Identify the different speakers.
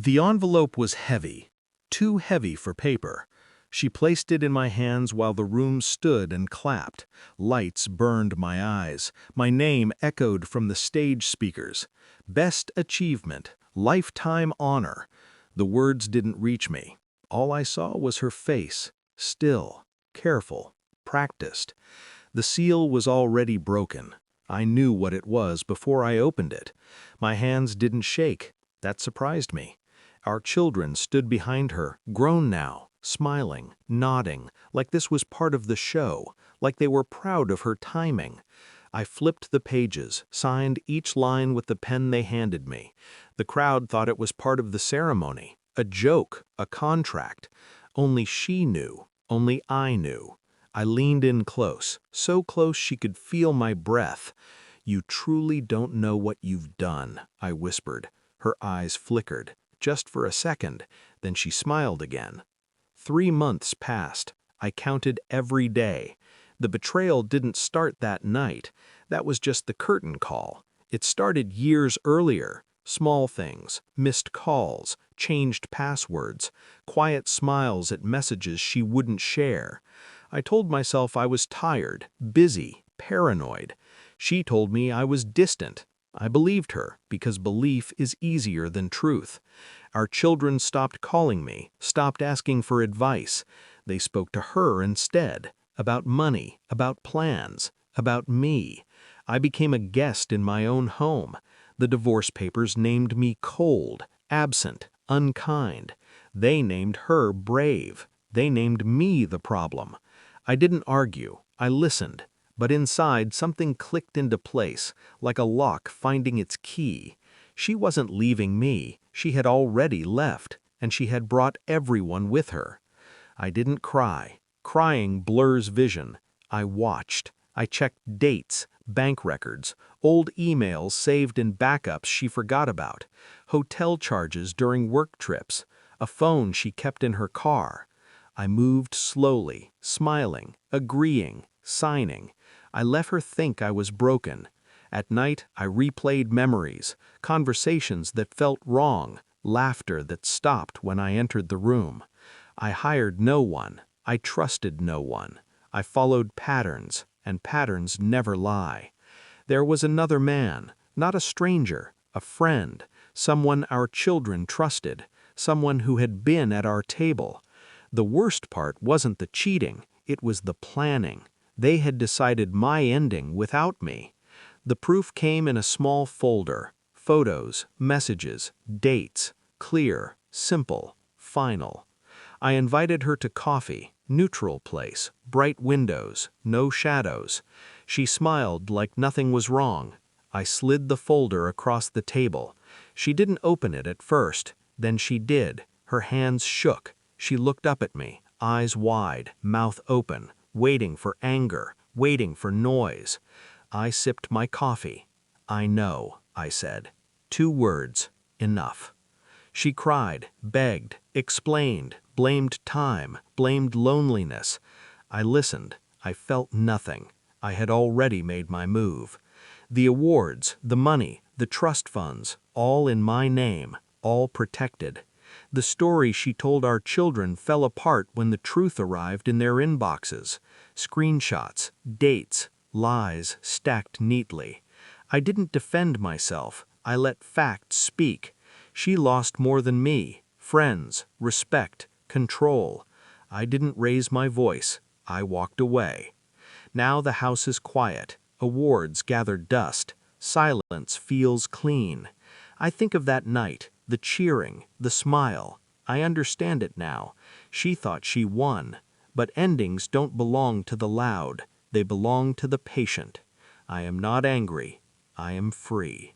Speaker 1: The envelope was heavy, too heavy for paper. She placed it in my hands while the room stood and clapped. Lights burned my eyes. My name echoed from the stage speakers. Best achievement, lifetime honor. The words didn't reach me. All I saw was her face, still, careful, practiced. The seal was already broken. I knew what it was before I opened it. My hands didn't shake. That surprised me. Our children stood behind her, grown now, smiling, nodding, like this was part of the show, like they were proud of her timing. I flipped the pages, signed each line with the pen they handed me. The crowd thought it was part of the ceremony, a joke, a contract. Only she knew, only I knew. I leaned in close, so close she could feel my breath. "You truly don't know what you've done," I whispered. Her eyes flickered. Just for a second, then she smiled again. 3 months passed. I counted every day. The betrayal didn't start that night. That was just the curtain call. It started years earlier. Small things, missed calls, changed passwords, quiet smiles at messages she wouldn't share. I told myself I was tired, busy, paranoid. She told me I was distant. I believed her, because belief is easier than truth. Our children stopped calling me, stopped asking for advice. They spoke to her instead, about money, about plans, about me. I became a guest in my own home. The divorce papers named me cold, absent, unkind. They named her brave. They named me the problem. I didn't argue. I listened. But inside, something clicked into place, like a lock finding its key. She wasn't leaving me. She had already left, and she had brought everyone with her. I didn't cry. Crying blurs vision. I watched. I checked dates, bank records, old emails saved in backups she forgot about, hotel charges during work trips, a phone she kept in her car. I moved slowly, smiling, agreeing, signing. I let her think I was broken. At night, I replayed memories, conversations that felt wrong, laughter that stopped when I entered the room. I hired no one. I trusted no one. I followed patterns, and patterns never lie. There was another man, not a stranger, a friend, someone our children trusted, someone who had been at our table. The worst part wasn't the cheating, it was the planning. They had decided my ending without me. The proof came in a small folder, photos, messages, dates, clear, simple, final. I invited her to coffee, neutral place, bright windows, no shadows. She smiled like nothing was wrong. I slid the folder across the table. She didn't open it at first, then she did. Her hands shook. She looked up at me, eyes wide, mouth open, waiting for anger, waiting for noise. I sipped my coffee. "I know," I said. 2 words, enough. She cried, begged, explained, blamed time, blamed loneliness. I listened. I felt nothing. I had already made my move. The awards, the money, the trust funds, all in my name, all protected. The story she told our children fell apart when the truth arrived in their inboxes. Screenshots, dates, lies stacked neatly. I didn't defend myself. I let facts speak. She lost more than me, friends, respect, control. I didn't raise my voice. I walked away. Now the house is quiet. Awards gather dust. Silence feels clean. I think of that night, the cheering, the smile. I understand it now. She thought she won. But endings don't belong to the loud. They belong to the patient. I am not angry. I am free.